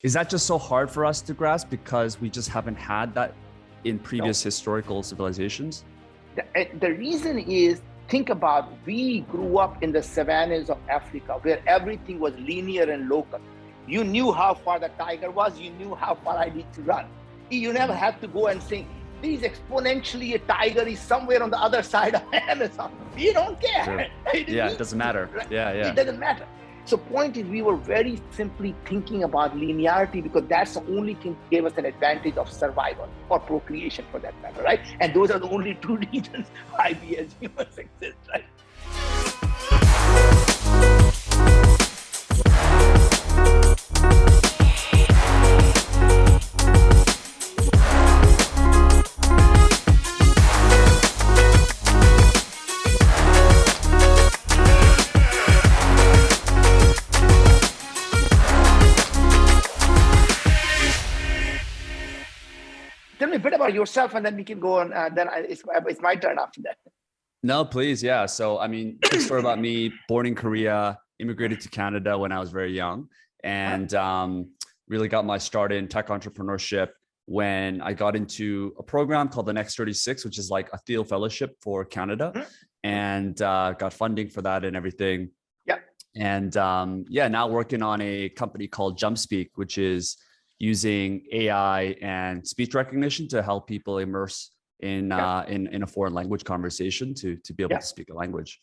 Is that just so hard for us to grasp because we just haven't had that in No, previous historical civilizations? the reason is, think about, we grew up in the savannas of Africa where everything was linear and local. You knew how far the tiger was, you knew how far I need to run. You never had to go and say, please exponentially a tiger is somewhere on the other side of Amazon. You don't care. Sure. Yeah, it doesn't matter. Yeah, It yeah. doesn't matter. So point is, we were very simply thinking about linearity because that's the only thing that gave us an advantage of survival or procreation for that matter, right? And those are the only two reasons why we as humans exist, right? Tell me a bit about yourself and then we can go on. It's my turn after that. No, please. Yeah. So, I mean, quick story about me: born in Korea, immigrated to Canada when I was very young, and really got my start in tech entrepreneurship when I got into a program called the Next 36, which is like a Thiel Fellowship for Canada, and got funding for that and everything. Yeah. And yeah, now working on a company called JumpSpeak, which is using AI and speech recognition to help people immerse in a foreign language conversation to be able to speak a language.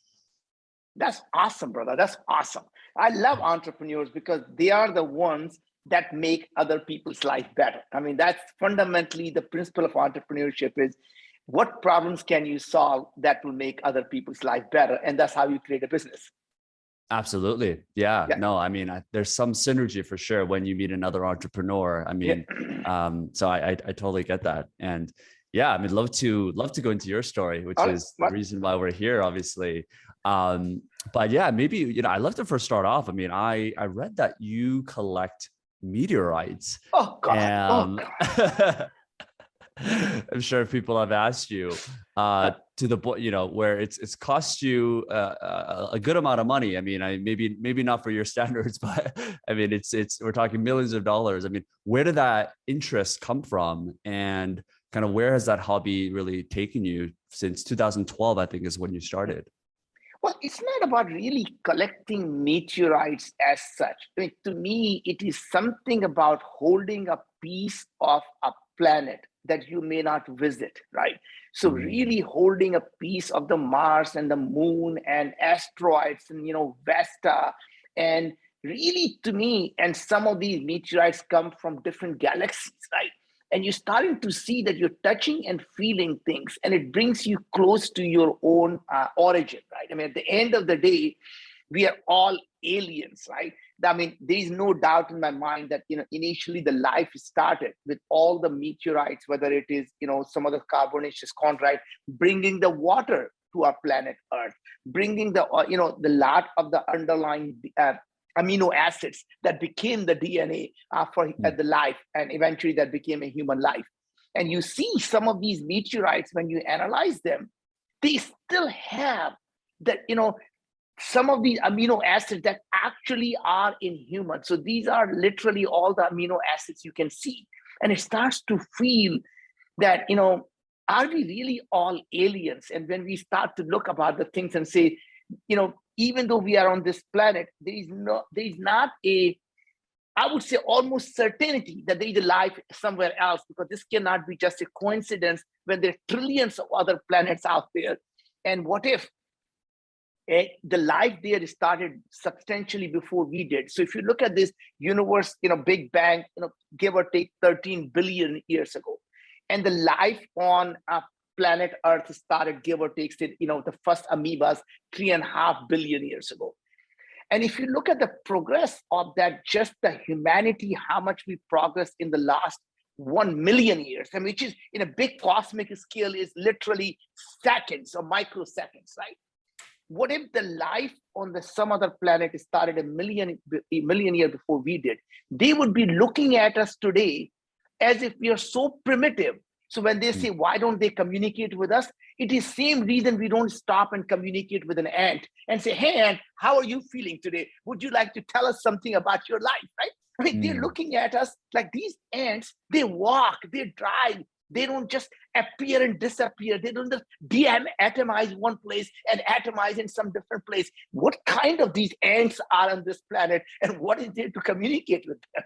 That's awesome, brother. That's awesome. I love entrepreneurs because they are the ones that make other people's life better. I mean, that's fundamentally the principle of entrepreneurship is what problems can you solve that will make other people's life better? And that's how you create a business. Absolutely. Yeah. No, I mean, there's some synergy for sure when you meet another entrepreneur. I mean, so I totally get that. And yeah, I mean, love to go into your story, which is the reason why we're here, obviously. But yeah, maybe, I'd love to first start off. I mean, I read that you collect meteorites. Oh God. I'm sure people have asked you to the point, where it's cost you a good amount of money. I mean, maybe not for your standards, but I mean, it's we're talking millions of dollars. I mean, where did that interest come from, and kind of where has that hobby really taken you since 2012? I think is when you started. Well, it's not about really collecting meteorites as such. I mean, to me, it is something about holding a piece of a planet that you may not visit, right? So really holding a piece of the Mars and the moon and asteroids and, Vesta, and really to me, and some of these meteorites come from different galaxies, right? And you're starting to see that you're touching and feeling things, and it brings you close to your own origin, right? I mean, at the end of the day, we are all aliens, right? I mean, there is no doubt in my mind that, initially the life started with all the meteorites, whether it is, some of the carbonaceous chondrite, bringing the water to our planet Earth, bringing the lot of the underlying amino acids that became the DNA for the life, and eventually that became a human life. And you see some of these meteorites, when you analyze them, they still have that, some of these amino acids that actually are in humans. So these are literally all the amino acids you can see. And it starts to feel that, are we really all aliens? And when we start to look about the things and say, even though we are on this planet, there is not a, I would say, almost certainty that there is a life somewhere else, because this cannot be just a coincidence when there are trillions of other planets out there. And what if the life there started substantially before we did? So if you look at this universe, Big Bang, give or take 13 billion years ago, and the life on planet Earth started, give or take, the first amoebas 3.5 billion years ago. And if you look at the progress of that, just the humanity, how much we progressed in the last 1 million years, and which is in a big cosmic scale is literally seconds or microseconds, right? What if the life on some other planet started a million years before we did? They would be looking at us today as if we are so primitive. So when they say, why don't they communicate with us? It is same reason we don't stop and communicate with an ant and say, hey, ant, how are you feeling today? Would you like to tell us something about your life, right? I mean, they're looking at us like these ants. They walk, they drive. They don't just appear and disappear. They don't just de-atomize one place and atomize in some different place. What kind of these ants are on this planet, and what is there to communicate with them?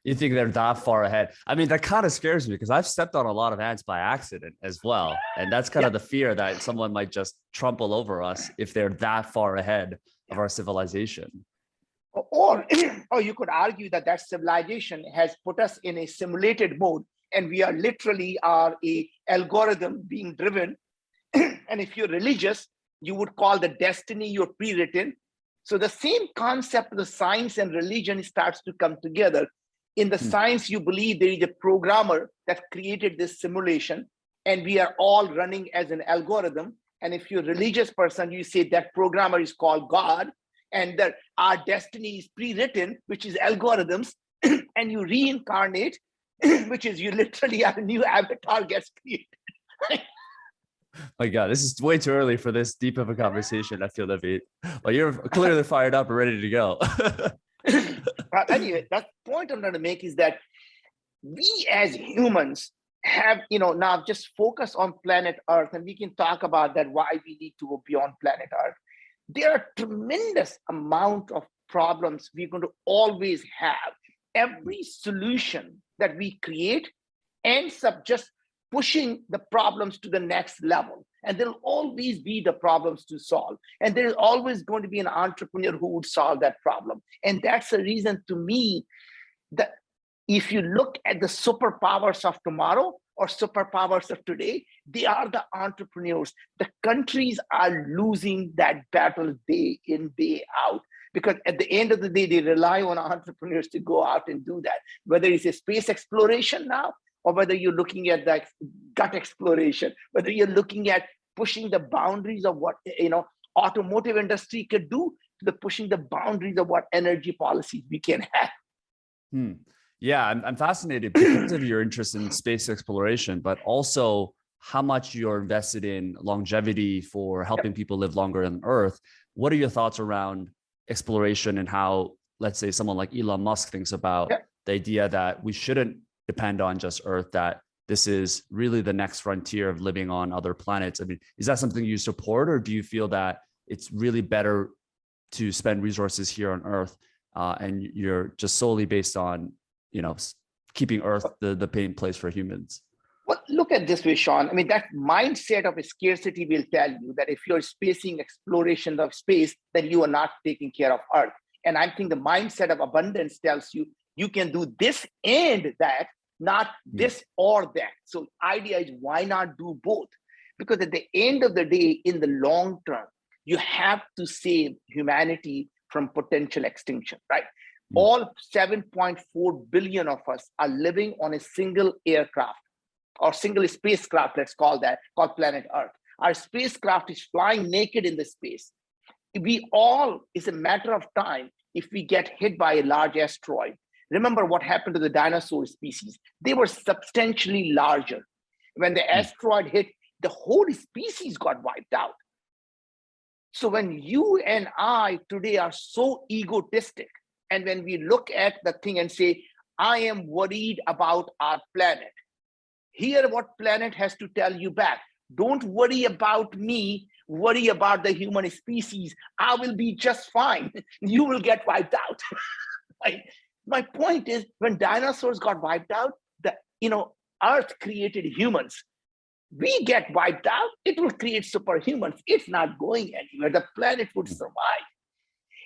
You think they're that far ahead? I mean, that kind of scares me because I've stepped on a lot of ants by accident as well. And that's kind of the fear that someone might just trample over us if they're that far ahead of our civilization. Or you could argue that that civilization has put us in a simulated mode, and we are literally a algorithm being driven. And if you're religious, you would call the destiny you're pre-written. So the same concept of the science and religion starts to come together. In the science, you believe there is a programmer that created this simulation, and we are all running as an algorithm. And if you're a religious person, you say that programmer is called God, and that our destiny is pre-written, which is algorithms, and you reincarnate, which is you literally have a new avatar gets created. My God, this is way too early for this deep of a conversation. I feel, Naveen. Well, you're clearly fired up and ready to go. But anyway, that point I'm trying to make is that we as humans have, now just focus on planet Earth, and we can talk about that, why we need to go beyond planet Earth. There are tremendous amount of problems we're going to always have. Every solution that we create ends up just pushing the problems to the next level. And there'll always be the problems to solve. And there's always going to be an entrepreneur who would solve that problem. And that's the reason, to me, that if you look at the superpowers of tomorrow or superpowers of today, they are the entrepreneurs. The countries are losing that battle day in, day out. Because at the end of the day, they rely on entrepreneurs to go out and do that. Whether it's a space exploration now, or whether you're looking at that gut exploration, whether you're looking at pushing the boundaries of what automotive industry could do, to the pushing the boundaries of what energy policies we can have. Yeah, I'm fascinated because of your interest in space exploration, but also how much you're invested in longevity for helping people live longer on Earth. What are your thoughts around exploration and how, let's say, someone like Elon Musk thinks about the idea that we shouldn't depend on just Earth, that this is really the next frontier of living on other planets? I mean, is that something you support, or do you feel that it's really better to spend resources here on Earth and you're just solely based on, keeping Earth the paying place for humans? Well, look at this way, Sean. I mean, that mindset of scarcity will tell you that if you're spacing exploration of space, then you are not taking care of Earth. And I think the mindset of abundance tells you you can do this and that, not this or that. So idea is, why not do both? Because at the end of the day, in the long term, you have to save humanity from potential extinction, right? All 7.4 billion of us are living on a single aircraft or single spacecraft, let's call that, called planet Earth. Our spacecraft is flying naked in the space. It's a matter of time if we get hit by a large asteroid. Remember what happened to the dinosaur species. They were substantially larger. When the asteroid hit, the whole species got wiped out. So when you and I today are so egotistic, and when we look at the thing and say, I am worried about our planet, hear what planet has to tell you back. Don't worry about me, worry about the human species. I will be just fine. You will get wiped out. Right? My point is, when dinosaurs got wiped out, Earth created humans. We get wiped out, it will create superhumans. It's not going anywhere. The planet would survive.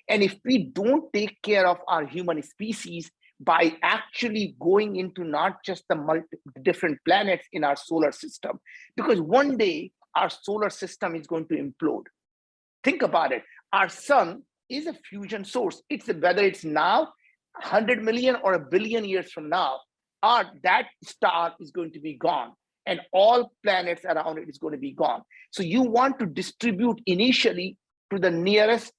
And if we don't take care of our human species by actually going into not just the different planets in our solar system, because one day our solar system is going to implode. Think about it. Our sun is a fusion source. Whether it's now 100 million or 1 billion years from now, that star is going to be gone, and all planets around it is going to be gone. So you want to distribute initially to the nearest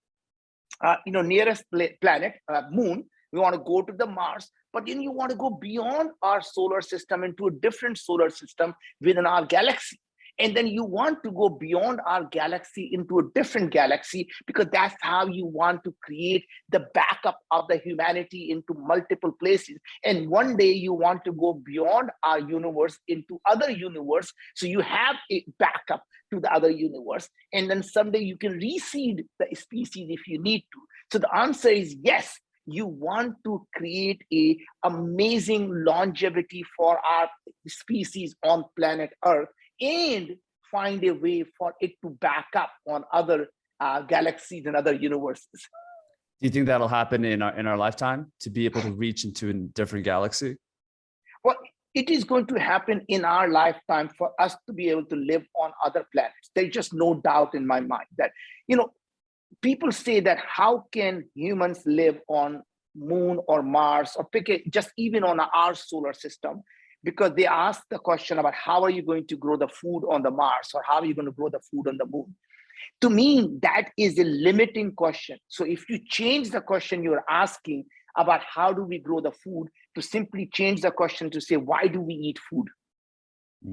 planet, moon. We want to go to the Mars, but then you want to go beyond our solar system into a different solar system within our galaxy. And then you want to go beyond our galaxy into a different galaxy, because that's how you want to create the backup of the humanity into multiple places. And one day you want to go beyond our universe into other universe, so you have a backup to the other universe. And then someday you can reseed the species if you need to. So the answer is yes. You want to create a amazing longevity for our species on planet Earth, and find a way for it to back up on other galaxies and other universes. Do you think that'll happen in our lifetime, to be able to reach into a different galaxy? Well, it is going to happen in our lifetime for us to be able to live on other planets. There's just no doubt in my mind that, people say that how can humans live on Moon or Mars, or pick it just even on our solar system, because they ask the question about how are you going to grow the food on the Mars, or how are you going to grow the food on the Moon. To me, that is a limiting question. So if you change the question you're asking about how do we grow the food, to simply change the question to say, why do we eat food?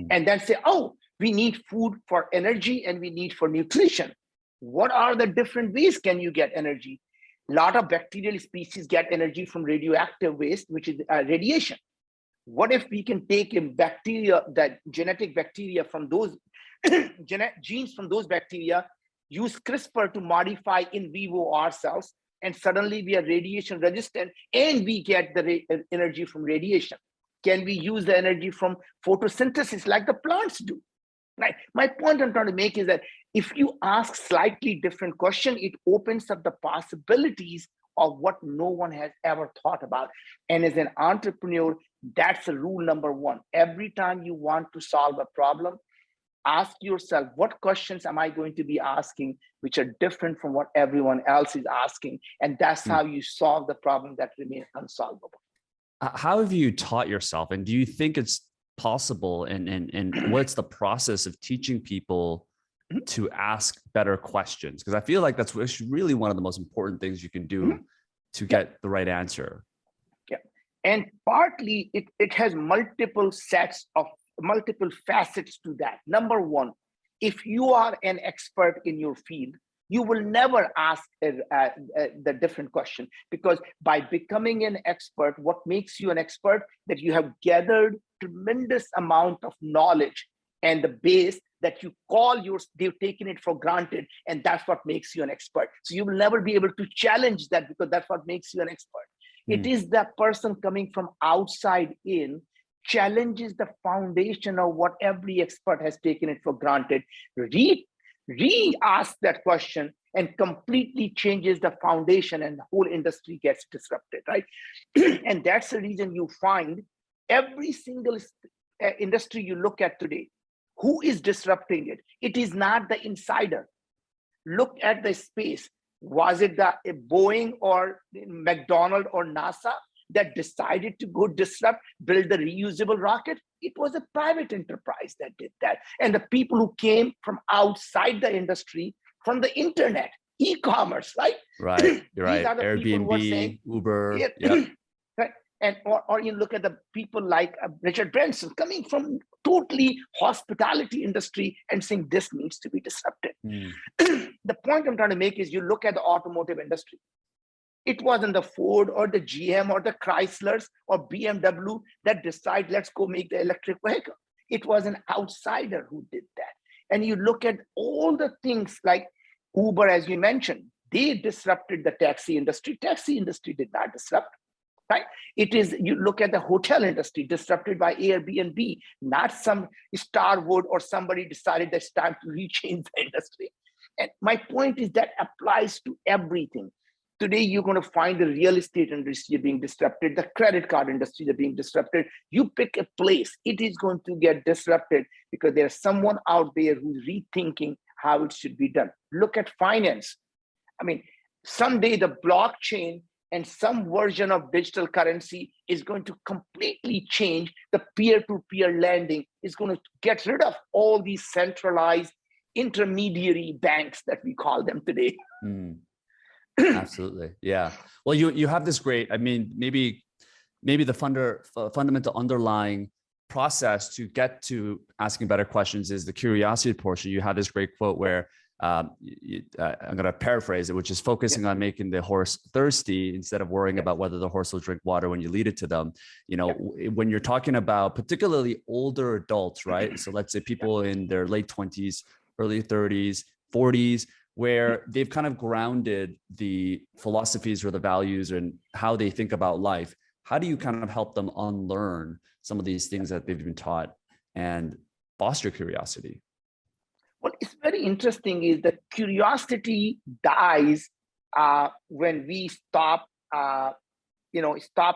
And then say, oh, we need food for energy and we need for nutrition. What are the different ways can you get energy? A lot of bacterial species get energy from radioactive waste, which is radiation. What if we can take a bacteria, that genetic bacteria from those genes from those bacteria, use CRISPR to modify in vivo ourselves, and suddenly we are radiation resistant and we get the energy from radiation? Can we use the energy from photosynthesis like the plants do? Right. My point I'm trying to make is that if you ask slightly different question, it opens up the possibilities of what no one has ever thought about. And as an entrepreneur, that's a rule number one. Every time you want to solve a problem, ask yourself, what questions am I going to be asking which are different from what everyone else is asking? And that's how you solve the problem that remains unsolvable. How have you taught yourself? And do you think it's possible, and what's the process of teaching people to ask better questions? Because I feel like that's really one of the most important things you can do to get the right answer. Yeah. And partly it has multiple facets to that. Number one, if you are an expert in your field, you will never ask the different question, because by becoming an expert, what makes you an expert, that you have gathered tremendous amount of knowledge and the base that you call yours, they've taken it for granted, and that's what makes you an expert. So you will never be able to challenge that, because that's what makes you an expert. It is that person coming from outside in challenges the foundation of what every expert has taken it for granted, re-ask that question, and completely changes the foundation, and the whole industry gets disrupted, right? And that's the reason you find every single industry you look at today, who is disrupting it? It is not the insider. Look at the space. Was it the Boeing or McDonald or NASA that decided to go disrupt, build the reusable rocket? It was a private enterprise that did that. And the people who came from outside the industry, from the internet, e-commerce, right? Right, you're right. Airbnb, saying, Uber, yeah. Right? And or you look at the people like Richard Branson coming from totally hospitality industry and saying this needs to be disrupted. The point I'm trying to make is, you look at the automotive industry. It wasn't the Ford or the GM or the Chryslers or BMW that decide, let's go make the electric vehicle. It was an outsider who did that. And you look at all the things like Uber, as you mentioned, they disrupted the taxi industry. Taxi industry did not disrupt, right? It is, you look at the hotel industry disrupted by Airbnb, not some Starwood or somebody decided that it's time to rechange the industry. And my point is that applies to everything. Today, you're going to find the real estate industry being disrupted, the credit card industry being disrupted. You pick a place, it is going to get disrupted because there's someone out there who's rethinking how it should be done. Look at finance. I mean, someday the blockchain and some version of digital currency is going to completely change the peer-to-peer lending. It's going to get rid of all these centralized intermediary banks that we call them today. Absolutely. Yeah. Well, you have this great, I mean, maybe the fundamental underlying process to get to asking better questions is the curiosity portion. You had this great quote where I'm going to paraphrase it, which is focusing on making the horse thirsty instead of worrying about whether the horse will drink water when you lead it to them. You know, when you're talking about particularly older adults, right? So let's say people in their late 20s, early 30s, 40s, where they've kind of grounded the philosophies or the values and how they think about life. How do you kind of help them unlearn some of these things that they've been taught and foster curiosity? What is very interesting is that curiosity dies when we stop, stop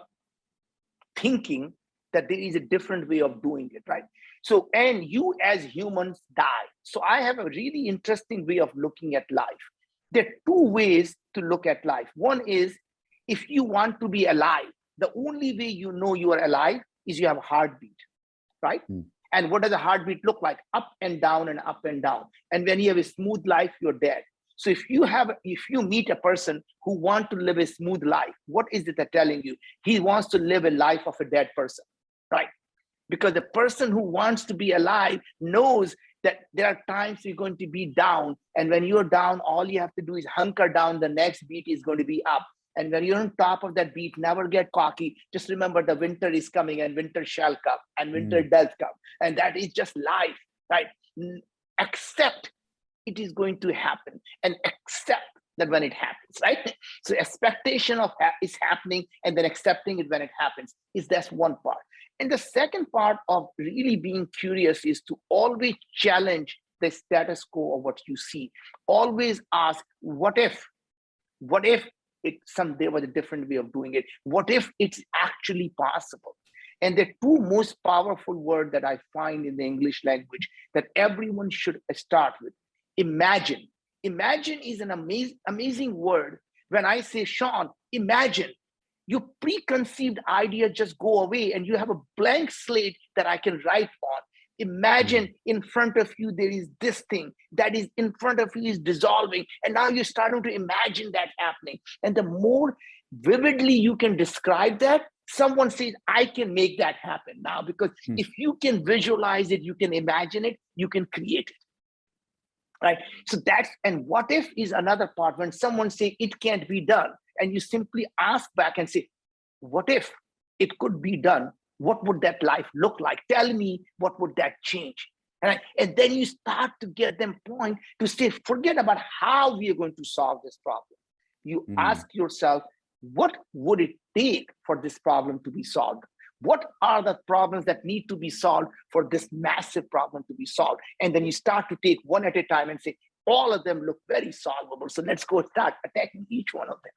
thinking that there is a different way of doing it, right? So, and you as humans die. So I have a really interesting way of looking at life. There are two ways to look at life. One is, if you want to be alive, the only way you know you are alive is you have a heartbeat, right? And what does a heartbeat look like? Up and down and up and down. And when you have a smooth life, you're dead. So if you meet a person who wants to live a smooth life, what is it they're telling you? He wants to live a life of a dead person, right? Because the person who wants to be alive knows that there are times you're going to be down. And when you're down, all you have to do is hunker down. The next beat is going to be up. And when you're on top of that beat, never get cocky. Just remember the winter is coming and winter shall come and winter does come. And that is just life, right? Accept it is going to happen and accept that when it happens, right? So expectation of is happening and then accepting it when it happens that's one part. And the second part of really being curious is to always challenge the status quo of what you see. Always ask, what if it someday was a different way of doing it? What if it's actually possible? And the two most powerful words that I find in the English language that everyone should start with: imagine. Imagine is an amazing word. When I say, Sean, imagine, your preconceived idea just go away and you have a blank slate that I can write on. Imagine in front of you, there is this thing that is in front of you is dissolving. And now you're starting to imagine that happening. And the more vividly you can describe that, someone says, I can make that happen now. Because if you can visualize it, you can imagine it, you can create it. Right? So that's, and what if is another part. When someone say it can't be done, and you simply ask back and say, what if it could be done? What would that life look like? Tell me, what would that change? And then you start to get them point to say, forget about how we are going to solve this problem. You ask yourself, what would it take for this problem to be solved? What are the problems that need to be solved for this massive problem to be solved? And then you start to take one at a time and say, all of them look very solvable. So let's go start attacking each one of them.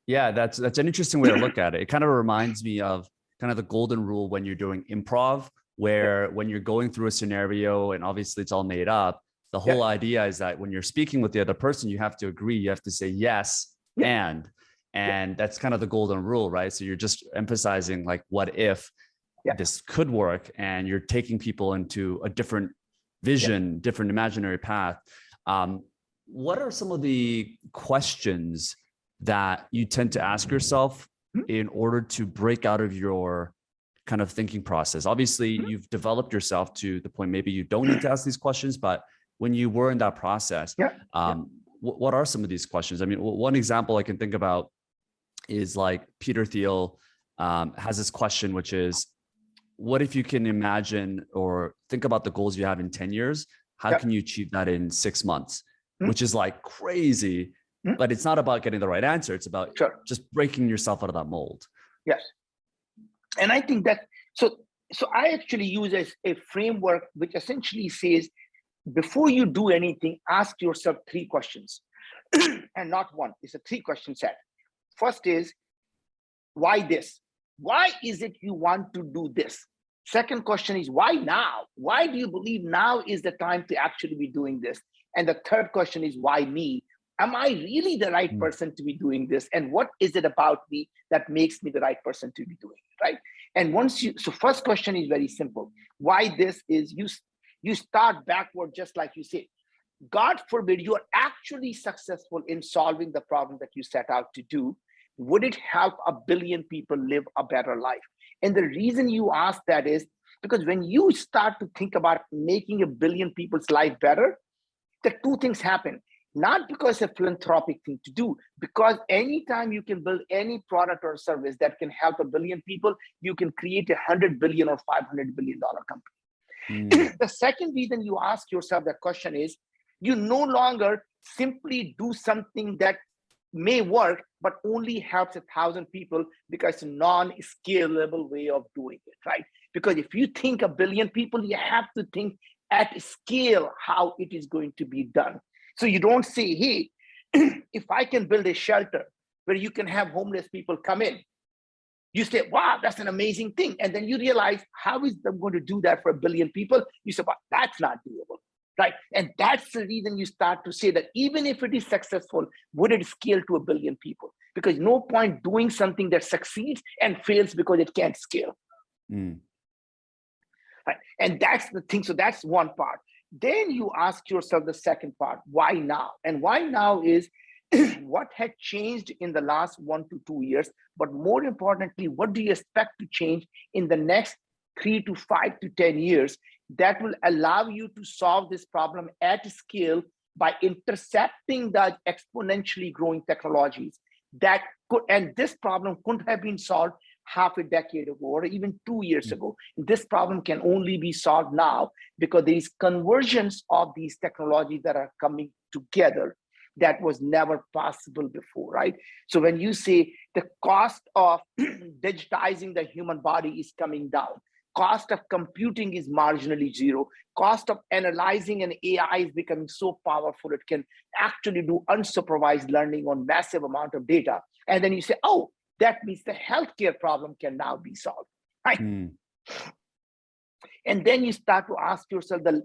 Yeah, that's an interesting way to look at it. It kind of reminds me of kind of the golden rule when you're doing improv, where when you're going through a scenario and obviously it's all made up, the whole idea is that when you're speaking with the other person, you have to agree, you have to say yes, and that's kind of the golden rule, right? So you're just emphasizing like, what if this could work, and you're taking people into a different vision, different imaginary path. What are some of the questions that you tend to ask yourself in order to break out of your kind of thinking process? Obviously, you've developed yourself to the point maybe you don't need to ask these questions, but when you were in that process, what are some of these questions? I mean, one example I can think about is like Peter Thiel has this question, which is, what if you can imagine or think about the goals you have in 10 years? How can you achieve that in 6 months? Which is like crazy. But it's not about getting the right answer. It's about just breaking yourself out of that mold. Yes. And I think that, so I actually use a framework which essentially says, before you do anything, ask yourself 3 questions and not one. It's a 3-question set. First is, why this? Why is it you want to do this? Second question is, why now? Why do you believe now is the time to actually be doing this? And the third question is, why me? Am I really the right person to be doing this? And what is it about me that makes me the right person to be doing it, right? And so first question is very simple. Why this is, you start backward, just like you say. God forbid you are actually successful in solving the problem that you set out to do. Would it help 1 billion people live a better life? And the reason you ask that is because when you start to think about making 1 billion people's life better, the two things happen. Not because it's a philanthropic thing to do, because anytime you can build any product or service that can help 1 billion people, you can create $100 billion or $500 billion company. The second reason you ask yourself that question is you no longer simply do something that may work, but only helps 1,000 people because it's a non-scalable way of doing it, right? Because if you think 1 billion people, you have to think at scale how it is going to be done. So you don't say, hey, if I can build a shelter where you can have homeless people come in, you say, wow, that's an amazing thing. And then you realize, how is them going to do that for 1 billion people? You say, well, that's not doable, right? And that's the reason you start to say that even if it is successful, would it scale to 1 billion people? Because no point doing something that succeeds and fails because it can't scale. Right? And that's the thing. So that's one part. Then you ask yourself the second part, why now? And why now is what had changed in the last 1 to 2 years, but more importantly, what do you expect to change in the next 3 to 5 to 10 years that will allow you to solve this problem at scale by intercepting the exponentially growing technologies that could, and this problem couldn't have been solved half a decade ago or even 2 years ago. This problem can only be solved now because there is convergence of these technologies that are coming together that was never possible before, right? So when you say the cost of digitizing the human body is coming down, cost of computing is marginally zero, cost of analyzing an AI is becoming so powerful, it can actually do unsupervised learning on massive amount of data. And then you say, oh, that means the healthcare problem can now be solved, right? And then you start to ask yourself the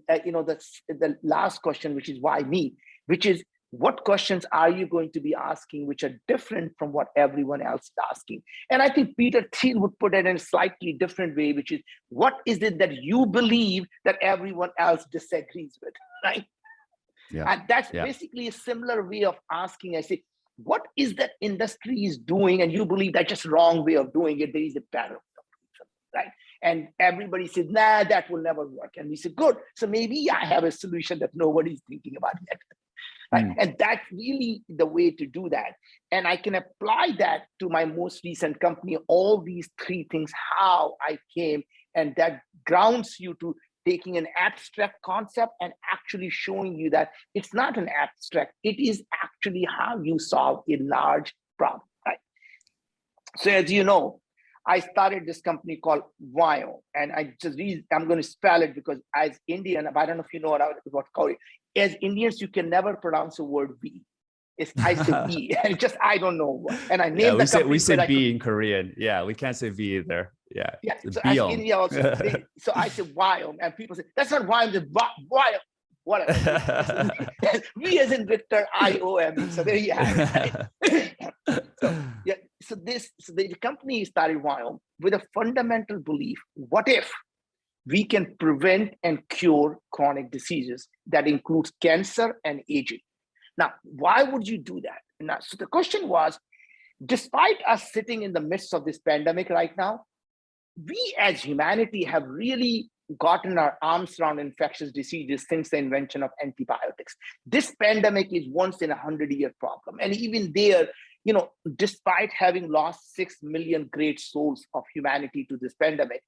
last question, which is why me, which is what questions are you going to be asking which are different from what everyone else is asking? And I think Peter Thiel would put it in a slightly different way, which is what is it that you believe that everyone else disagrees with, right? Yeah. And that's basically a similar way of asking. I say, what is that industry is doing and you believe that's just wrong way of doing it, there is a better way of doing something, right? And everybody says, nah, that will never work. And we say, good, so maybe I have a solution that nobody's thinking about yet, right? And that's really the way to do that. And I can apply that to my most recent company, all these three things, how I came, and that grounds you to taking an abstract concept and actually showing you that it's not an abstract, it is actually how you solve a large problem, right? So as you know, I started this company called Viome, and I'm going to spell it because as Indian, I don't know if you know what call it. As Indians, you can never pronounce the word V. I say V, and just I don't know what. And I named the company. We say B in Korean. Yeah, we can't say V either. Yeah. So as India also, so I say Viome, and people say that's not Viome, it's Viome. Whatever. V as in Victor, IOM. So there you have it. So the company started Viome with a fundamental belief: what if we can prevent and cure chronic diseases that includes cancer and aging? Now, why would you do that? Now, so the question was, despite us sitting in the midst of this pandemic right now, we as humanity have really gotten our arms around infectious diseases since the invention of antibiotics. This pandemic is once in 100-year problem. And even there, despite having lost 6 million great souls of humanity to this pandemic,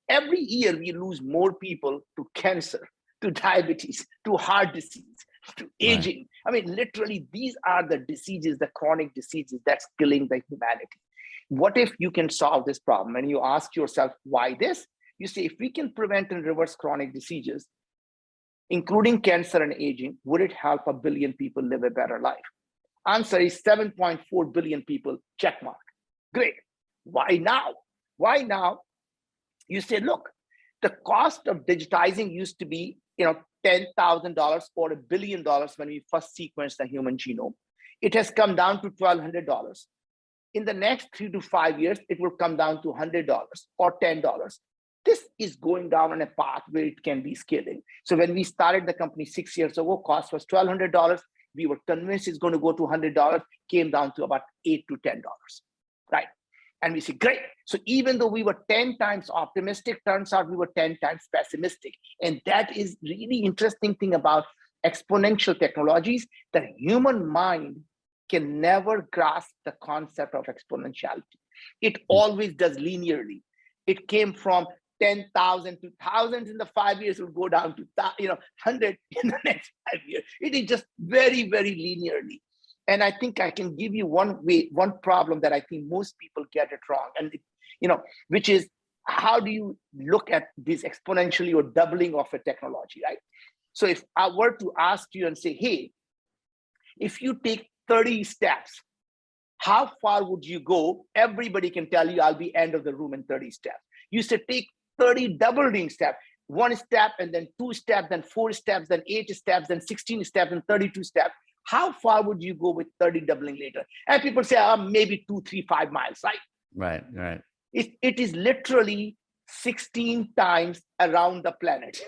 every year we lose more people to cancer, to diabetes, to heart disease, to aging. Right. I mean, literally, these are the diseases, the chronic diseases that's killing the humanity. What if you can solve this problem? And you ask yourself, why this? You say, if we can prevent and reverse chronic diseases, including cancer and aging, would it help 1 billion people live a better life? Answer is 7.4 billion people, check mark. Great. Why now? Why now? You say, look, the cost of digitizing used to be, $10,000 or $1 billion when we first sequenced the human genome. It has come down to $1,200. In the next 3 to 5 years, it will come down to $100 or $10. This is going down on a path where it can be scaling. So when we started the company 6 years ago, cost was $1,200. We were convinced it's going to go to $100, came down to about $8 to $10, right? And we say, great. So even though we were 10 times optimistic, turns out we were 10 times pessimistic. And that is really interesting thing about exponential technologies, that human mind can never grasp the concept of exponentiality. It always does linearly. It came from 10,000 to thousands in the 5 years, will go down to 100 in the next 5 years. It is just very, very linearly. And I think I can give you one problem that I think most people get it wrong, and which is, how do you look at this exponentially or doubling of a technology, right? So if I were to ask you and say, hey, if you take 30 steps, how far would you go? Everybody can tell you, I'll be end of the room in 30 steps. You said take 30 doubling steps, 1 step, and then 2 steps, then 4 steps, then 8 steps, then 16 steps, and 32 steps. How far would you go with 30 doubling later? And people say, maybe 2, 3, 5 miles, right? Right. It is literally 16 times around the planet.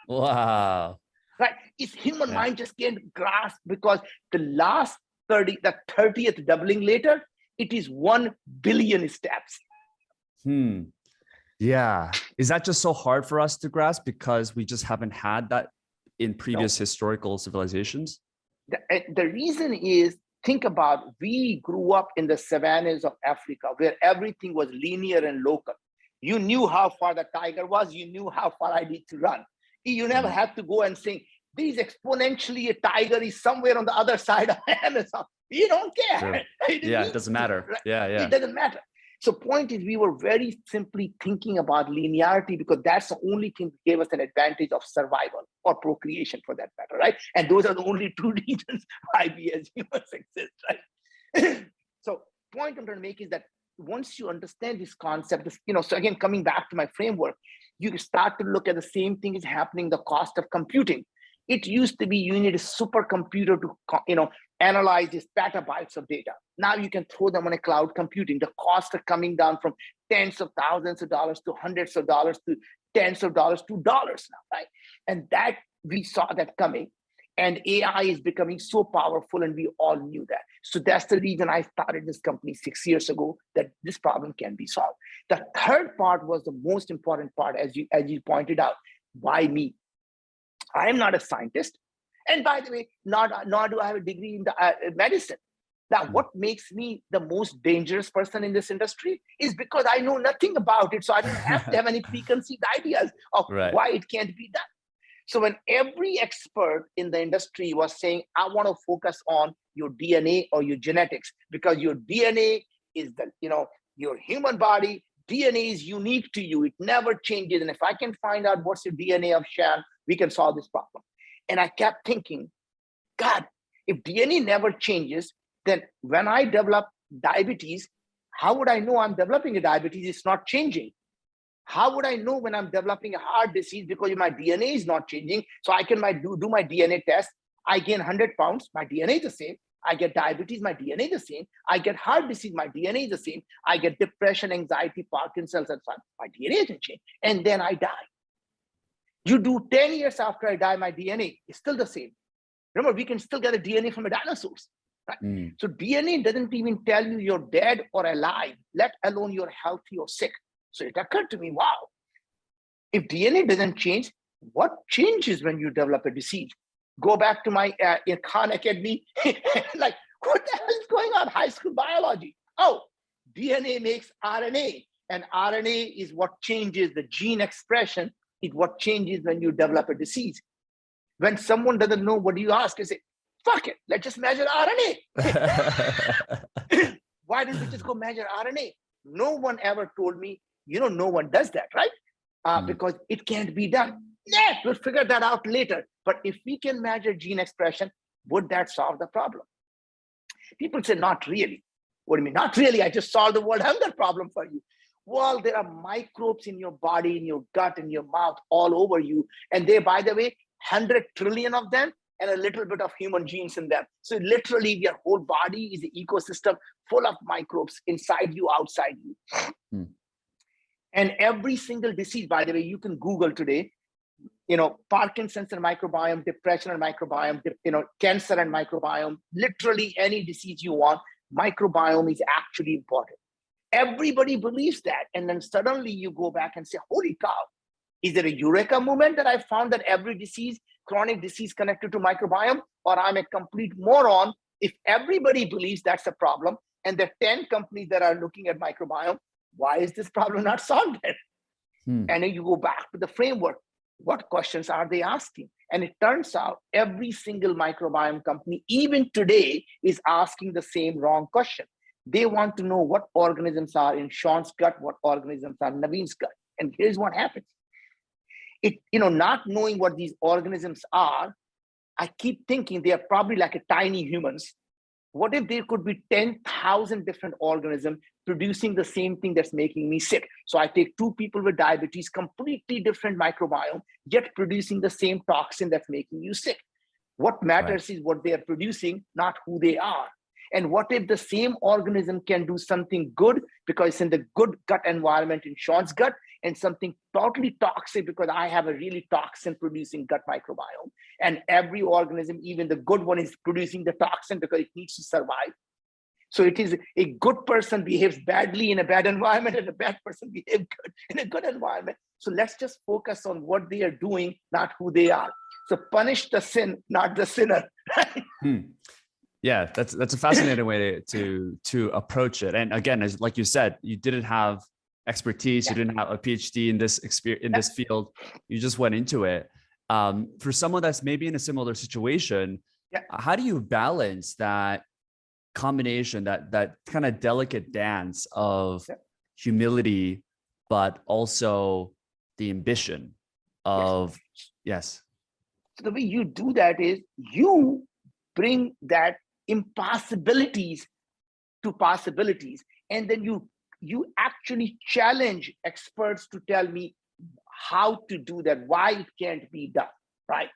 Wow. Right? It's human mind just can't grasp, because the 30th doubling later, it is 1 billion steps. Yeah. Is that just so hard for us to grasp because we just haven't had that in previous historical civilizations? The reason is, think about, we grew up in the savannas of Africa, where everything was linear and local. You knew how far the tiger was. You knew how far I need to run. You never had to go and say, there is exponentially a tiger is somewhere on the other side of Amazon. You don't care. Sure. It doesn't matter. Right? Yeah. It doesn't matter. So point is, we were very simply thinking about linearity, because that's the only thing that gave us an advantage of survival or procreation, for that matter, right? And those are the only 2 reasons why we as humans exist, right? So point I'm trying to make is that once you understand this concept, so again, coming back to my framework, you start to look at the same thing is happening, the cost of computing. It used to be you need a supercomputer to analyze these petabytes of data. Now you can throw them on a cloud computing. The costs are coming down from tens of thousands of dollars to hundreds of dollars to tens of dollars to dollars now, right? And that, we saw that coming. And AI is becoming so powerful, and we all knew that. So that's the reason I started this company 6 years ago, that this problem can be solved. The third part was the most important part, as you pointed out. Why me? I am not a scientist. And by the way, nor do I have a degree in the medicine. Now, what makes me the most dangerous person in this industry is because I know nothing about it. So I don't have to have any preconceived ideas of why it can't be done. So when every expert in the industry was saying, I want to focus on your DNA or your genetics, because your DNA is your human body, DNA is unique to you. It never changes. And if I can find out what's the DNA of Shan, we can solve this problem. And I kept thinking, God, if DNA never changes, then when I develop diabetes, how would I know I'm developing a diabetes? It's not changing. How would I know when I'm developing a heart disease? Because my DNA is not changing. So I can do my DNA test. I gain 100 pounds, my DNA is the same. I get diabetes, my DNA is the same. I get heart disease, my DNA is the same. I get depression, anxiety, Parkinson's, and so on. My DNA doesn't change. And then I die. You do 10 years after I die, my DNA is still the same. Remember, we can still get a DNA from the dinosaurs. Right? So DNA doesn't even tell you you're dead or alive, let alone you're healthy or sick. So it occurred to me, wow, if DNA doesn't change, what changes when you develop a disease? Go back to my Khan Academy, like, what the hell is going on? High school biology. Oh, DNA makes RNA, and RNA is what changes the gene expression. It's what changes when you develop a disease. When someone doesn't know, what do you ask? You say, fuck it, let's just measure RNA. Why don't we just go measure RNA? No one ever told me, no one does that, right? Because it can't be done. Yeah, we'll figure that out later. But if we can measure gene expression, would that solve the problem? People say, not really. What do you mean? Not really. I just solved the world hunger problem for you. Well, there are microbes in your body, in your gut, in your mouth, all over you. And they, by the way, 100 trillion of them, and a little bit of human genes in them. So literally your whole body is an ecosystem full of microbes inside you, outside you. And every single disease, by the way, you can Google today, Parkinson's and microbiome, depression and microbiome, cancer and microbiome, literally any disease you want, microbiome is actually important. Everybody believes that. And then suddenly you go back and say, holy cow, is there a eureka moment that I found that every disease, chronic disease connected to microbiome, or I'm a complete moron if everybody believes that's a problem and there are 10 companies that are looking at microbiome? Why is this problem not solved yet? And then you go back to the framework. What questions are they asking? And it turns out every single microbiome company, even today, is asking the same wrong question. They want to know what organisms are in Sean's gut, what organisms are in Naveen's gut. And here's what happens. Not knowing what these organisms are, I keep thinking they are probably like a tiny humans. What if there could be 10,000 different organisms producing the same thing that's making me sick? So I take two people with diabetes, completely different microbiome, yet producing the same toxin that's making you sick. What matters is what they are producing, not who they are. And what if the same organism can do something good because it's in the good gut environment in Sean's gut, and something totally toxic because I have a really toxin producing gut microbiome. And every organism, even the good one, is producing the toxin because it needs to survive. So it is a good person behaves badly in a bad environment and a bad person behaves good in a good environment. So let's just focus on what they are doing, not who they are. So punish the sin, not the sinner. Yeah, that's a fascinating way to approach it. And again, as like you said, you didn't have expertise, you didn't have a PhD in this experience in this field. You just went into it. For someone that's maybe in a similar situation, how do you balance that combination, that kind of delicate dance of humility, but also the ambition of So the way you do that is you bring that impossibilities to possibilities, and then you actually challenge experts to tell me how to do that, why it can't be done, right?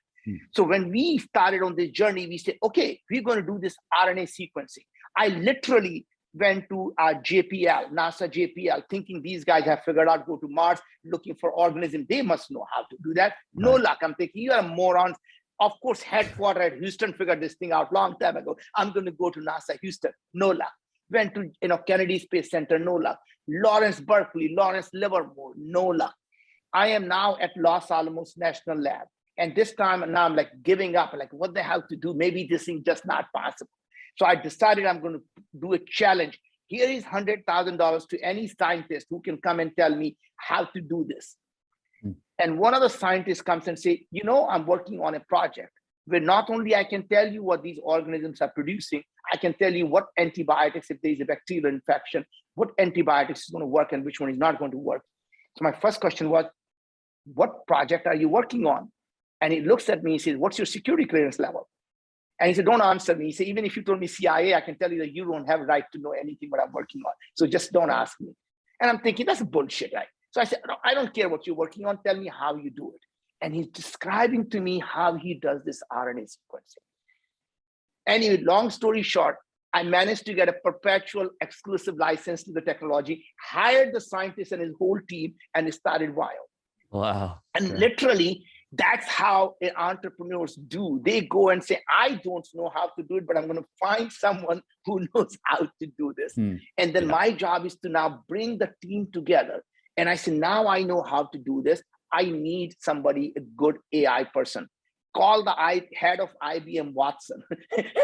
So when we started on this journey, we said, okay, we're going to do this RNA sequencing. I literally went to JPL, NASA JPL, thinking these guys have figured out go to Mars looking for organisms. They must know how to do that. No luck. I'm thinking, you are morons. Of course, headquarters at Houston figured this thing out long time ago. I'm going to go to NASA Houston. No luck. Went to Kennedy Space Center. No luck. Lawrence Berkeley, Lawrence Livermore. No luck. I am now at Los Alamos National Lab. And this time now I'm like giving up, like what the hell to do? Maybe this thing just not possible. So I decided I'm going to do a challenge. Here is $100,000 to any scientist who can come and tell me how to do this. And one of the scientists comes and say, I'm working on a project where not only I can tell you what these organisms are producing, I can tell you what antibiotics, if there is a bacterial infection, what antibiotics is going to work and which one is not going to work. So my first question was, what project are you working on? And he looks at me, he says, what's your security clearance level? And he said, don't answer me. He said, even if you told me CIA, I can tell you that you don't have a right to know anything what I'm working on. So just don't ask me. And I'm thinking, that's bullshit, right? So I said, no, I don't care what you're working on. Tell me how you do it. And he's describing to me how he does this RNA sequencing. Anyway, long story short, I managed to get a perpetual exclusive license to the technology, hired the scientist and his whole team, and started Viome. Wow. And literally, that's how entrepreneurs do. They go and say, I don't know how to do it, but I'm going to find someone who knows how to do this. And then my job is to now bring the team together. And I said, now I know how to do this. I need somebody, a good AI person. Call the head of IBM Watson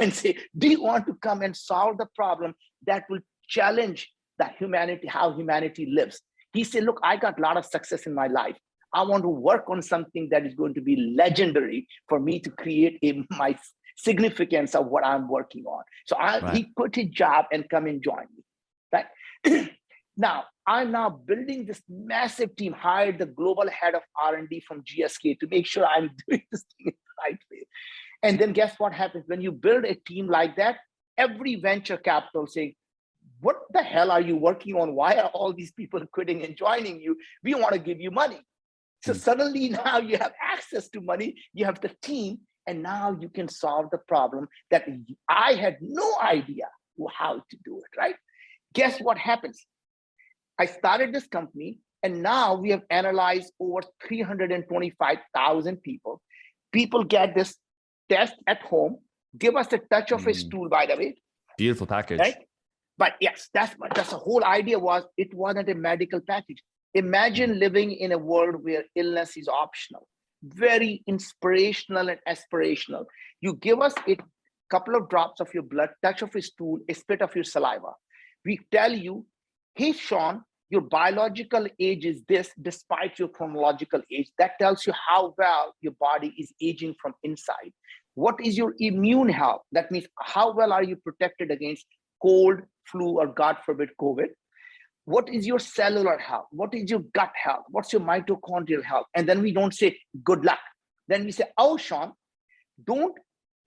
and say, do you want to come and solve the problem that will challenge that humanity, how humanity lives? He said, look, I got a lot of success in my life. I want to work on something that is going to be legendary for me to create my significance of what I'm working on. So he quit his job and come and join me. Right? Now, I'm now building this massive team, hired the global head of R&D from GSK to make sure I'm doing this thing in the right way. And then guess what happens? When you build a team like that, every venture capital saying, what the hell are you working on? Why are all these people quitting and joining you? We want to give you money. So suddenly now you have access to money, you have the team, and now you can solve the problem that I had no idea how to do it, right? Guess what happens? I started this company, and now we have analyzed over 325,000 people. People get this test at home, give us a touch of a stool, by the way. Beautiful package. Right? But yes, that's the whole idea was, it wasn't a medical package. Imagine living in a world where illness is optional, very inspirational and aspirational. You give us a couple of drops of your blood, touch of your stool, a spit of your saliva. We tell you, hey, Sean, your biological age is this despite your chronological age. That tells you how well your body is aging from inside. What is your immune health? That means how well are you protected against cold, flu, or God forbid, COVID? What is your cellular health? What is your gut health? What's your mitochondrial health? And then we don't say good luck. Then we say, oh, Sean, don't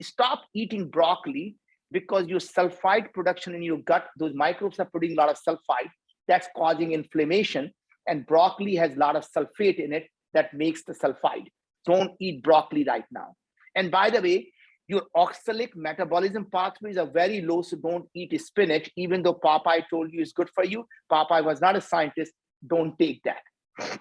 stop eating broccoli because your sulfide production in your gut, those microbes are putting a lot of sulfide that's causing inflammation. And broccoli has a lot of sulfate in it that makes the sulfide. Don't eat broccoli right now. And by the way, your oxalic metabolism pathways are very low, so don't eat spinach, even though Popeye told you it's good for you. Popeye was not a scientist. Don't take that.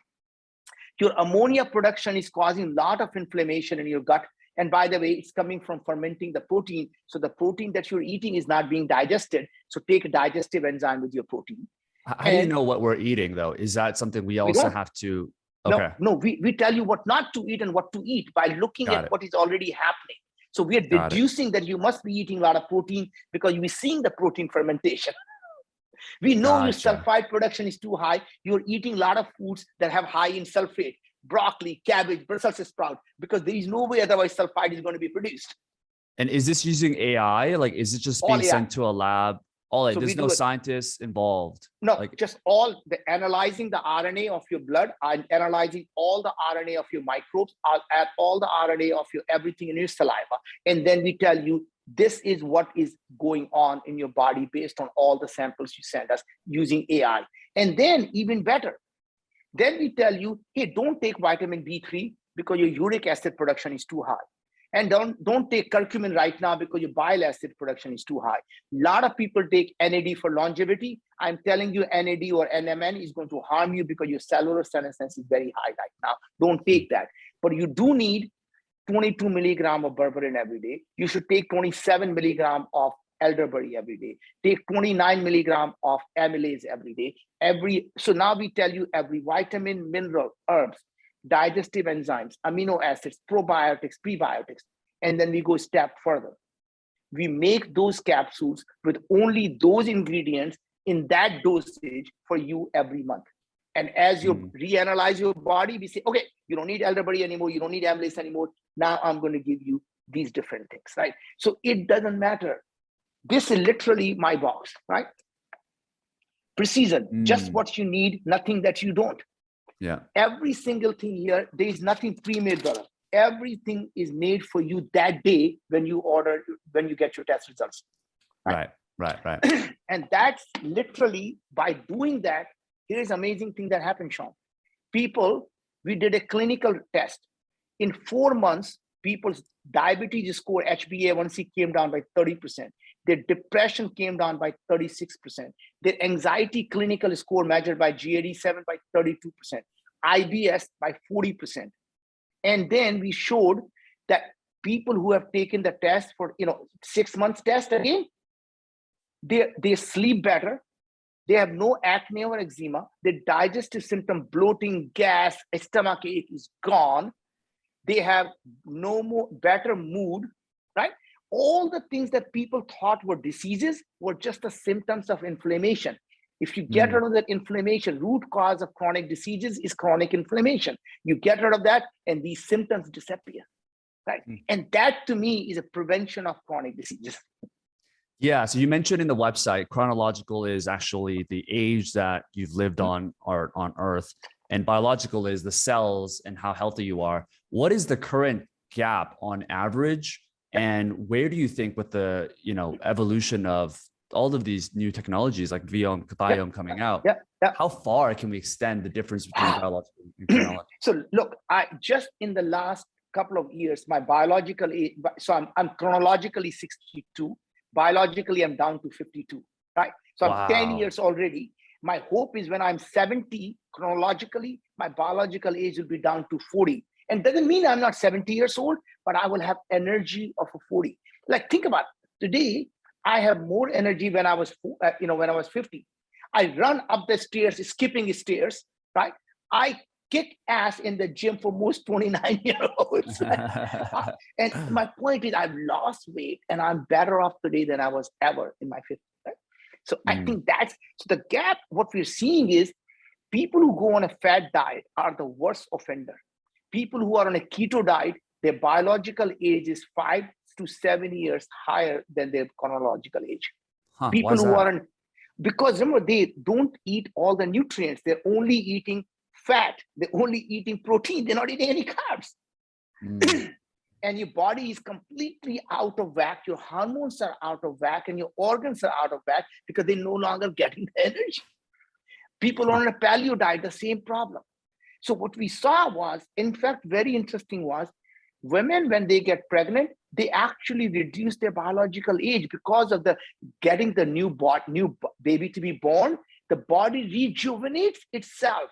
Your ammonia production is causing a lot of inflammation in your gut. And by the way, it's coming from fermenting the protein. So the protein that you're eating is not being digested. So take a digestive enzyme with your protein. How do you know what we're eating, though? Is that something we also have to? Okay. No, we tell you what not to eat and what to eat by looking at what is already happening. So we are deducing that you must be eating a lot of protein because you're seeing the protein fermentation. We know your sulfide production is too high. You're eating a lot of foods that have high in sulfate, broccoli, cabbage, Brussels sprout, because there is no way otherwise sulfide is going to be produced. And is this using AI? Like, is it just being sent to a lab? There's no scientists involved. No, just analyzing the RNA of your blood, and analyzing all the RNA of your microbes, at all the RNA of your everything in your saliva. And then we tell you, this is what is going on in your body based on all the samples you send us using AI. And then even better, then we tell you, hey, don't take vitamin B3 because your uric acid production is too high. And don't take curcumin right now because your bile acid production is too high. A lot of people take NAD for longevity. I'm telling you, NAD or NMN is going to harm you because your cellular senescence is very high right now. Don't take that. But you do need 22 milligram of berberine every day. You should take 27 milligram of elderberry every day. Take 29 milligram of amylase every day. So now we tell you every vitamin, mineral, herbs, digestive enzymes, amino acids, probiotics, prebiotics, and then we go a step further. We make those capsules with only those ingredients in that dosage for you every month. And as you reanalyze your body, we say, okay, you don't need elderberry anymore, you don't need amylase anymore. Now I'm going to give you these different things, right? So it doesn't matter. This is literally my box, right? Precision, just what you need, nothing that you don't. Yeah. Every single thing here, there is nothing pre-made, brother. Everything is made for you that day when you get your test results. Right. And that's literally, by doing that, here's amazing thing that happened, Sean. We did a clinical test. In 4 months, people's diabetes score, HbA1c, came down by 30%. Their depression came down by 36%. Their anxiety clinical score measured by GAD-7 by 32%. IBS by 40%. And then we showed that people who have taken the test for 6 months test again, they sleep better. They have no acne or eczema. Their digestive symptom, bloating, gas, stomach ache is gone. They have better mood, right? All the things that people thought were diseases were just the symptoms of inflammation. If you get rid of that inflammation, root cause of chronic diseases is chronic inflammation. You get rid of that and these symptoms disappear, right? And that to me is a prevention of chronic diseases. Yeah, so you mentioned in the website, chronological is actually the age that you've lived on Earth, and biological is the cells and how healthy you are. What is the current gap on average? And where do you think with the evolution of all of these new technologies like Viome coming out, how far can we extend the difference between biological and chronological? So look, I just in the last couple of years, my biological age, so I'm chronologically 62, biologically I'm down to 52, right? So I'm 10 years already. My hope is when I'm 70 chronologically, my biological age will be down to 40. And doesn't mean I'm not 70 years old, but I will have energy of a 40. Like, think about it. Today, I have more energy when I was, when I was 50. I run up the stairs, skipping stairs, right? I kick ass in the gym for most 29-year-olds. And my point is, I've lost weight and I'm better off today than I was ever in my 50s. Right? So I think that's so the gap. What we're seeing is people who go on a fat diet are the worst offender. People who are on a keto diet, their biological age is 5 to 7 years higher than their chronological age. Huh, why People is who that? are on, because remember, they don't eat all the nutrients. They're only eating fat. They're only eating protein. They're not eating any carbs. And your body is completely out of whack. Your hormones are out of whack and your organs are out of whack because they're no longer getting the energy. People on a paleo diet, the same problem. So what we saw was, in fact, very interesting was, women, when they get pregnant, they actually reduce their biological age because of the getting the new baby to be born. The body rejuvenates itself.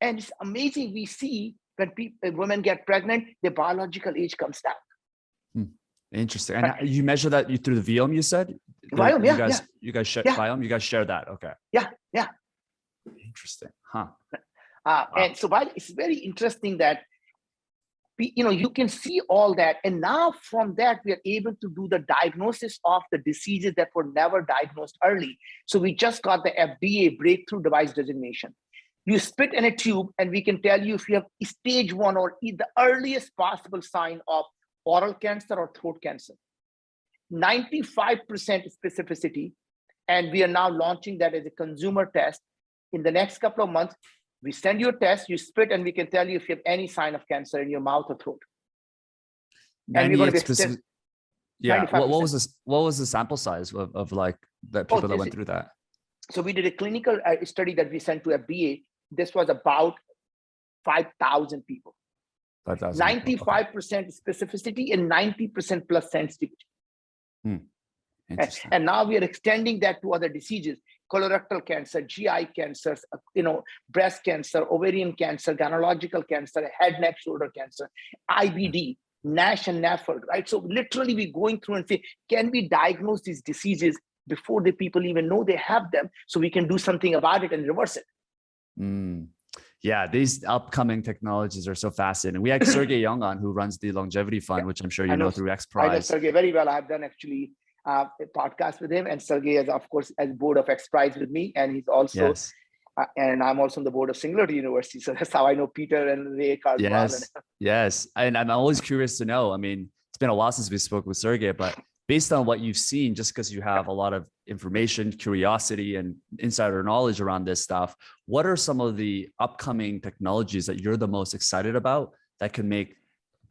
And it's amazing. We see when women get pregnant, their biological age comes down. Interesting. And you measure that through the Viome, you said? Viome, You guys share Viome? You guys share that. Okay. Yeah. Interesting. Huh. Wow. And so it's very interesting that you can see all that. And now from that, we are able to do the diagnosis of the diseases that were never diagnosed early. So we just got the FDA breakthrough device designation. You spit in a tube and we can tell you if you have stage 1 or the earliest possible sign of oral cancer or throat cancer. 95% specificity. And we are now launching that as a consumer test. In the next couple of months, we send you a test, you spit, and we can tell you if you have any sign of cancer in your mouth or throat. And we're going to be yeah. What was the sample size of like the people that went through that? So we did a clinical study that we sent to FDA. This was about 5,000 people. 5,000. 95% specificity and 90% plus sensitivity. And now we are extending that to other diseases: colorectal cancer, GI cancers, breast cancer, ovarian cancer, gynecological cancer, head, neck, shoulder cancer, IBD, NASH and NAFLD, right? So literally we're going through and say, can we diagnose these diseases before the people even know they have them, so we can do something about it and reverse it? Yeah, these upcoming technologies are so fascinating. We had Sergey Young on, who runs the Longevity Fund, which I'm sure you know through X Prize. I know Sergey very well. I've done actually a podcast with him, and Sergey is, of course, as board of X Prize with me, and he's also, and I'm also on the board of Singularity University. So that's how I know Peter and Ray Cardwell. Yes. And I'm always curious to know. I mean, it's been a while since we spoke with Sergey, but based on what you've seen, just because you have a lot of information, curiosity, and insider knowledge around this stuff, what are some of the upcoming technologies that you're the most excited about that can make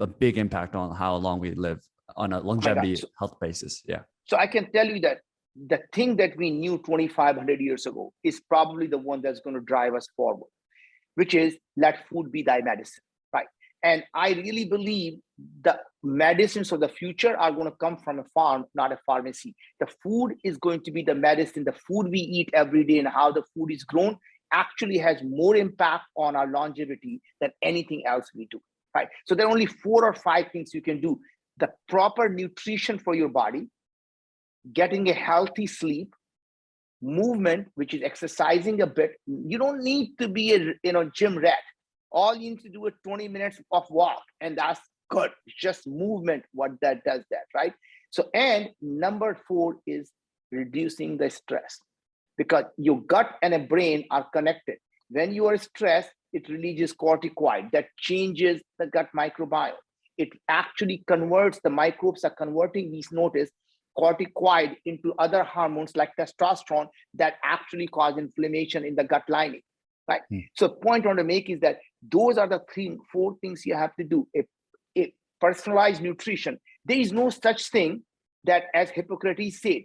a big impact on how long we live on a longevity health basis? Yeah. So I can tell you that the thing that we knew 2,500 years ago is probably the one that's going to drive us forward, which is let food be thy medicine, right? And I really believe the medicines of the future are going to come from a farm, not a pharmacy. The food is going to be the medicine. The food we eat every day and how the food is grown actually has more impact on our longevity than anything else we do, right? So there are only 4 or 5 things you can do. The proper nutrition for your body, getting a healthy sleep, movement, which is exercising a bit. You don't need to be a gym rat. All you need to do is 20 minutes of walk, and that's good. It's just movement, what that does that, right? So, and number 4 is reducing the stress, because your gut and a brain are connected. When you are stressed, it releases corticoid that changes the gut microbiome. It actually converts, the microbes are converting these, notice, corticoid into other hormones like testosterone that actually cause inflammation in the gut lining, right? So the point I want to make is that those are the 4 things you have to do. A personalized nutrition. There is no such thing that, as Hippocrates said,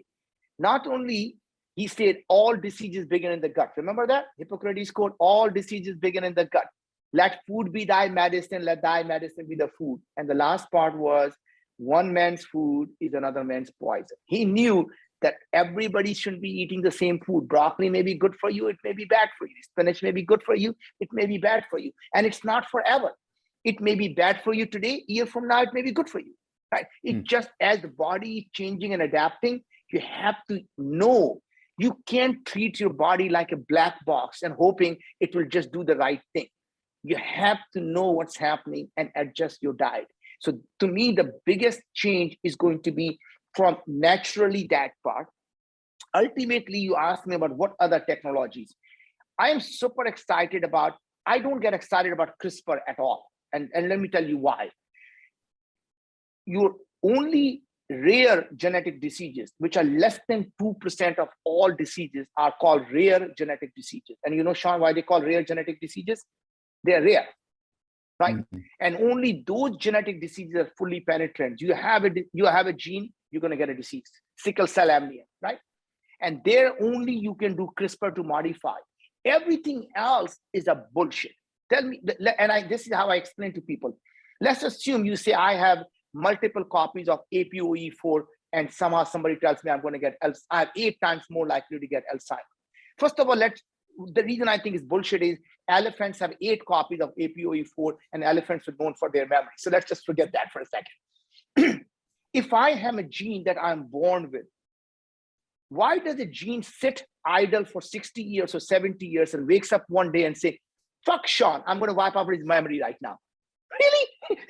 not only he said all diseases begin in the gut. Remember that? Hippocrates quote, all diseases begin in the gut. Let food be thy medicine, let thy medicine be the food. And the last part was, one man's food is another man's poison. He knew that everybody shouldn't be eating the same food. Broccoli may be good for you, it may be bad for you. Spinach may be good for you, it may be bad for you. And it's not forever. It may be bad for you today, a year from now, it may be good for you. right? It just, as the body is changing and adapting, you have to know. You can't treat your body like a black box and hoping it will just do the right thing. You have to know what's happening and adjust your diet. So to me, the biggest change is going to be from naturally that part. Ultimately, you ask me about what other technologies. I am super excited about, I don't get excited about CRISPR at all. And let me tell you why. Your only rare genetic diseases, which are less than 2% of all diseases, are called rare genetic diseases. And you know, Sean, why they call rare genetic diseases? They're rare, right? And only those genetic diseases are fully penetrant. You have a gene, you're going to get a disease, sickle cell anemia, right? And there only you can do CRISPR to modify. Everything else is a bullshit. Tell me, and this is how I explain to people. Let's assume you say I have multiple copies of APOE4, and somehow somebody tells me I'm going to get, I have 8 times more likely to get Alzheimer's. First of all, the reason I think is bullshit is elephants have 8 copies of APOE4, and elephants are known for their memory. So let's just forget that for a second. If I have a gene that I'm born with, why does a gene sit idle for 60 years or 70 years and wakes up one day and say, fuck Sean, I'm going to wipe out his memory right now? Really?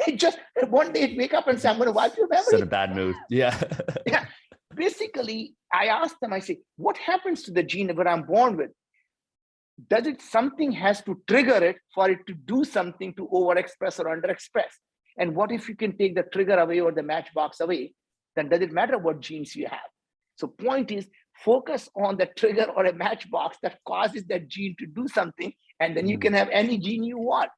It just one day it wake up and say, I'm going to wipe your memory. It's in a bad mood. Yeah. Yeah. Basically, I asked them, I say, what happens to the gene that I'm born with? Does it, something has to trigger it for it to do something to overexpress or underexpress? And what if you can take the trigger away or the matchbox away? Then does it matter what genes you have? So point is, focus on the trigger or a matchbox that causes that gene to do something, and then you can have any gene you want.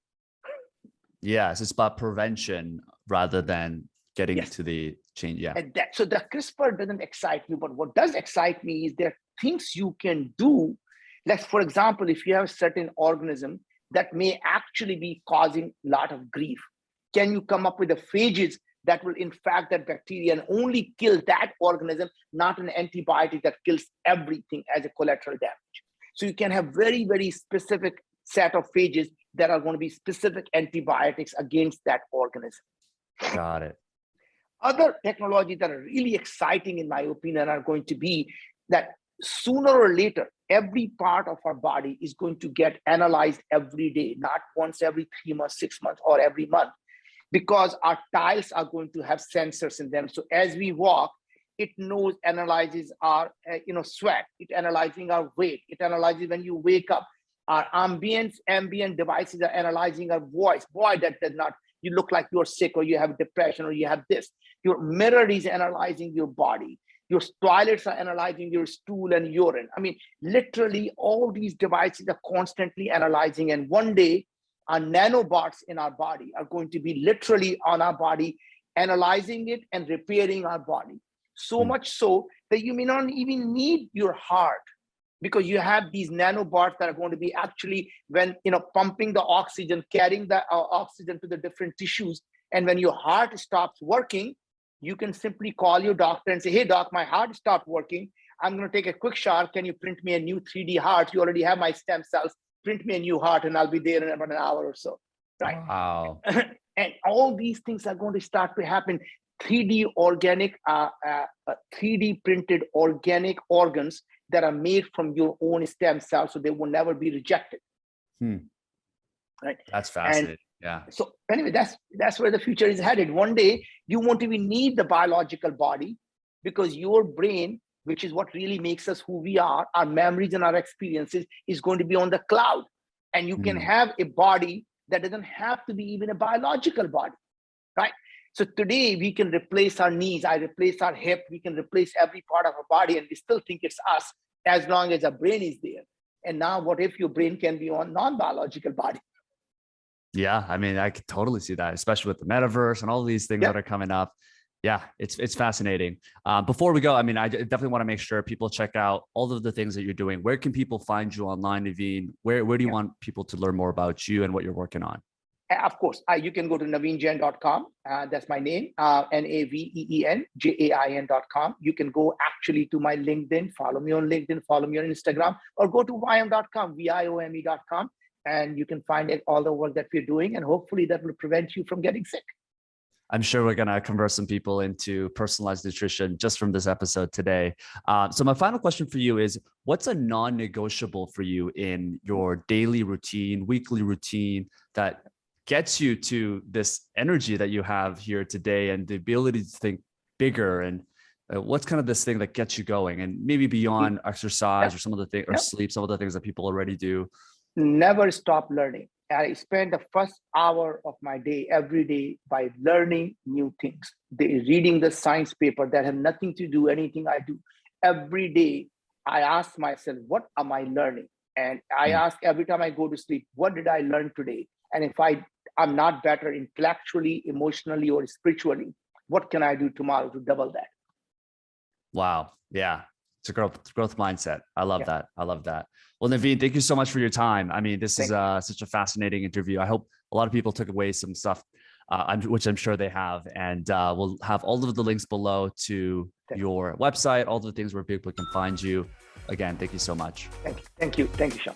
Yes, it's about prevention rather than getting to the change. Yeah. And so the CRISPR doesn't excite me, but what does excite me is there are things you can do. Like, for example, if you have a certain organism that may actually be causing a lot of grief, can you come up with the phages that will infect that bacteria and only kill that organism, not an antibiotic that kills everything as a collateral damage? So you can have very, very specific set of phages that are going to be specific antibiotics against that organism. Got it. Other technologies that are really exciting, in my opinion, are going to be that sooner or later, every part of our body is going to get analyzed every day, not once every 3 months, 6 months, or every month, because our tiles are going to have sensors in them. So as we walk, it knows, analyzes our sweat, it analyzing our weight, it analyzes when you wake up. Our ambient devices are analyzing our voice. Boy, that does not, you look like you're sick or you have depression or you have this. Your mirror is analyzing your body. Your toilets are analyzing your stool and urine. I mean, literally all these devices are constantly analyzing. And one day, our nanobots in our body are going to be literally on our body, analyzing it and repairing our body. So much so that you may not even need your heart, because you have these nanobots that are going to be actually, when pumping the oxygen, carrying the oxygen to the different tissues. And when your heart stops working, you can simply call your doctor and say, hey doc, my heart stopped working. I'm going to take a quick shower. Can you print me a new 3D heart? You already have my stem cells. Print me a new heart and I'll be there in about an hour or so. Right. Wow. And all these things are going to start to happen. 3D organic, 3D printed organic organs that are made from your own stem cells, so they will never be rejected. Right. That's fascinating. Yeah. So anyway, that's where the future is headed. One day you won't even need the biological body, because your brain, which is what really makes us who we are, our memories and our experiences, is going to be on the cloud. And you can have a body that doesn't have to be even a biological body, right? So today we can replace our knees, I replace our hip, we can replace every part of our body and we still think it's us, as long as our brain is there. And now what if your brain can be on non-biological body? Yeah, I mean, I could totally see that, especially with the metaverse and all these things that are coming up. Yeah, it's fascinating. Before we go, I mean, I definitely want to make sure people check out all of the things that you're doing. Where can people find you online, Naveen? Where do you want people to learn more about you and what you're working on? Of course, you can go to naveenjain.com. That's my name, NaveenJain.com. You can go actually to my LinkedIn, follow me on LinkedIn, follow me on Instagram, or go to Viome.com, Viome.com. And you can find all the work that we're doing, and hopefully that will prevent you from getting sick. I'm sure we're going to convert some people into personalized nutrition just from this episode today. So my final question for you is, what's a non-negotiable for you in your daily routine, weekly routine that gets you to this energy that you have here today and the ability to think bigger? And what's kind of this thing that gets you going, and maybe beyond exercise or some of the things, or sleep, some of the things that people already do? Never stop learning. I spend the first hour of my day every day by learning new things. Reading the science paper that have nothing to do anything I do. Every day, I ask myself, what am I learning? And I ask every time I go to sleep, what did I learn today? And if I'm not better intellectually, emotionally, or spiritually, what can I do tomorrow to double that? Wow. Yeah. It's a growth mindset. I love that. I love that. Well, Naveen, thank you so much for your time. I mean, this is such a fascinating interview. I hope a lot of people took away some stuff, which I'm sure they have. And we'll have all of the links below to your website, all the things where people can find you. Again, thank you so much. Thank you. Thank you. Thank you, Sean.